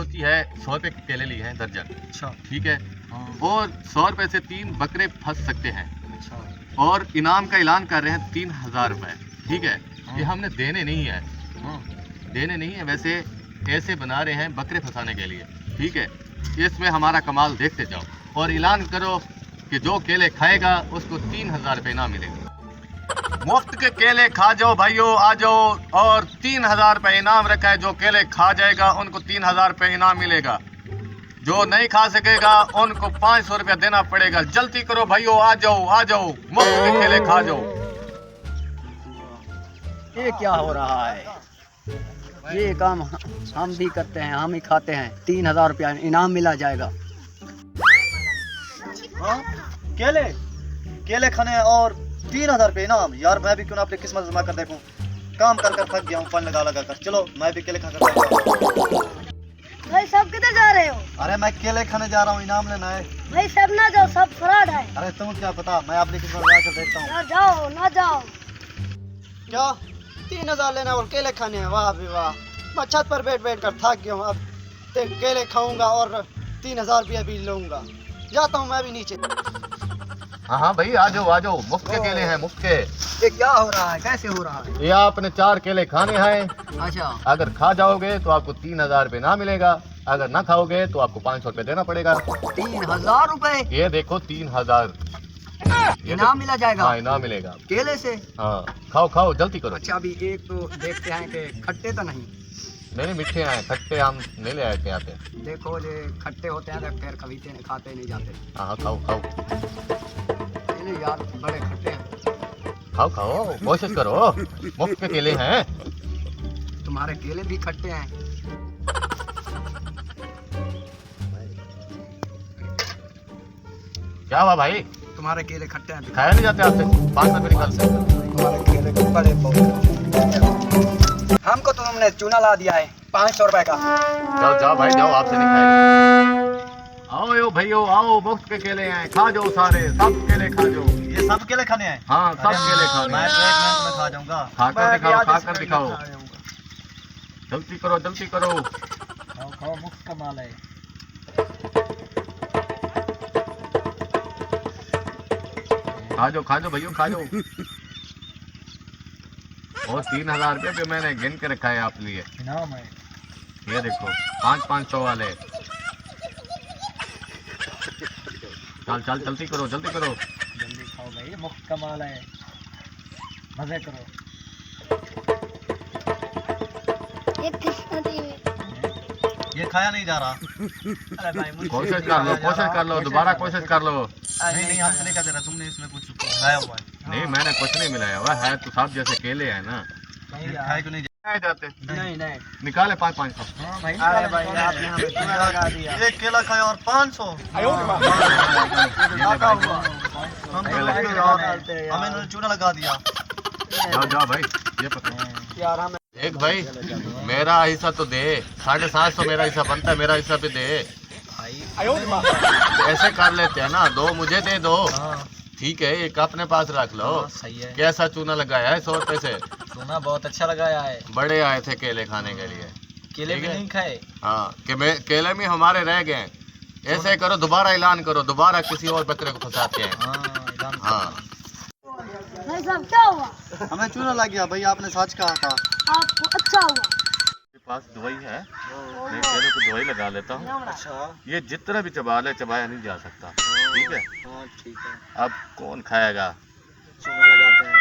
होती है 100 रुपए के केले लिए हैं दर्जन। अच्छा। ठीक है। हाँ। और 100 रुपए से 3 बकरे फंस सकते हैं। अच्छा। और इनाम का ऐलान कर रहे हैं 3000 रुपए। ठीक है। हाँ। ये हमने देने नहीं है, हाँ। देने नहीं है, वैसे ऐसे बना रहे हैं बकरे फंसाने के लिए। ठीक है। इसमें हमारा कमाल देखते जाओ और ऐलान करो कि जो केले खाएगा उसको 3000 रुपए इनाम मिलेगा। मुफ्त के केले खा जाओ भाइयों, आ जाओ। और 3000 रुपए इनाम रखा है। जो केले खा जाएगा उनको 3000 रुपए इनाम मिलेगा। जो नहीं खा सकेगा उनको 500 रुपया देना पड़ेगा। जल्दी करो भाइयों, आ जाओ आ जाओ, मुफ्त के केले खा जाओ। ये क्या हो रहा है? ये काम हम भी करते हैं, हम ही खाते हैं। 3000 रुपया इनाम मिला जाएगा। हाँ? केले केले खाने और 3000 रुपये इनाम। यार मैं भी क्यों ना अपनी किस्मत आजमा कर देखूं। काम कर कर थक गया हूँ फल लगा लगा कर। चलो मैं भी केले खा कर भाई सब किधर जा रहे हो? अरे मैं केले खाने जा रहा हूँ, इनाम लेना है। भाई सब ना जाओ, सब फ्रॉड है। अरे तुम क्या पता, मैं अपनी किस्मत आजमा कर देखता हूँ। ना जाओ ना जाओ। क्या 3000 लेना और केले खाने हैं? वाह भी वाह। मैं छत पर बैठ बैठ कर थक गया हूँ। अब केले खाऊंगा और 3000 रुपया भी लूंगा। जाता हूँ मैं भी नीचे। हाँ हाँ भाई, आ जाओ, मुफ्त के केले हैं, मुफ्त के। ये क्या हो रहा है? कैसे हो रहा है? ये आपने 4 केले खाने हैं। अच्छा। अगर खा जाओगे तो आपको 3000 रुपये ना मिलेगा। अगर ना खाओगे तो आपको 500 रुपये देना पड़ेगा। 3000 रुपए ये देखो 3000 इनाम मिला जाएगा? हाँ, इनाम मिलेगा केले से? हाँ, खाओ खाओ, जल्दी करो। अच्छा अभी एक तो देखते हैं कि खट्टे तो नहीं। नहीं मीठे आए, खट्टे हम नहीं ले आए थे यहाँ पे। देखो ये खट्टे होते हैं तो खैर कभी खाते नहीं जाते। हाँ खाओ खाओ केले यार बड़े खट्टे हैं। खाओ खाओ, कोशिश करो, मुफ्त के केले हैं। तुम्हारे केले भी खट्टे हैं। क्या हुआ भाई? तुम्हारे केले खट्टे हैं। खाया नहीं जाते आपसे? 500 रुपये निकाल से। तुम्हारे केले को बड़े हमको तो तुमने चूना ला दिया है 500 रुपए का। जाओ जाओ भाई जाओ, आपसे नहीं खाएगा। आओ यो भाइयों आओ, मुफ्त के केले हैं, खा जाओ सारे, सब केले खा जाओ। ये सब केले खाने हैं? हाँ सब केले खा मैं जाओ। तो 1 मिनट में खा जाऊंगा। खाकर दिखाओ, खाकर दिखाओ, जल्दी करो जल्दी करो। खाओ खाओ, मुफ्त का माल है। खा जाओ भैया, खा जाओ। और 3000 रुपये पे मैंने गिन के रखा है आप लिए। इनाम है। ये देखो 500 वाले। चल चल जल्दी करो जल्दी करो। जल्दी खाओ भाई, मुफ्त का माल है, मजे करो। ये खाया नहीं जा रहा। अरे भाई कोशिश कर लो, दोबारा कोशिश कर लो। नहीं नहीं, हमसे नहीं कहते रहा, तुमने इसमें कुछ मिलाया हुआ है। नहीं मैंने कुछ नहीं मिलाया हुआ है, तो सब जैसे केले हैं ना। खाए क्यों नहीं खाए जाते? नहीं नहीं। निकाले 500। हाँ भाई। अरे भाई आपने हमें चूना लगा दिया। एक केला खाया और 500। हमें चूना लगा दिया। जाओ जाओ भाई, ये पकड़ो। यार हमें एक भाई मेरा हिस्सा तो दे, 750 मेरा हिस्सा बनता है, मेरा हिस्सा भी दे। ऐसे कर लेते हैं ना, 2 मुझे दे दो। ठीक है, एक अपने पास रख लो। सही है। कैसा चूना लगाया है 100 रुपए से? चूना बहुत अच्छा लगाया है। बड़े आए थे केले खाने के लिए। केले भी नहीं खाए। हाँ केले में हमारे रह गए। ऐसे करो, दोबारा ऐलान करो, दोबारा किसी और बकरे को फंसाते हैं। हाँ भाई साहब क्या हुआ? हमें चूना लग गया भाई, आपने सच कहा था। आपको अच्छा हुआ। मेरे पास दवाई है, मैं केले को दवाई लगा लेता हूँ। अच्छा। ये जितना भी चबा ले, चबाया नहीं जा सकता। ठीक है। हाँ ठीक है। अब कौन खाएगा? चूना लगाते हैं।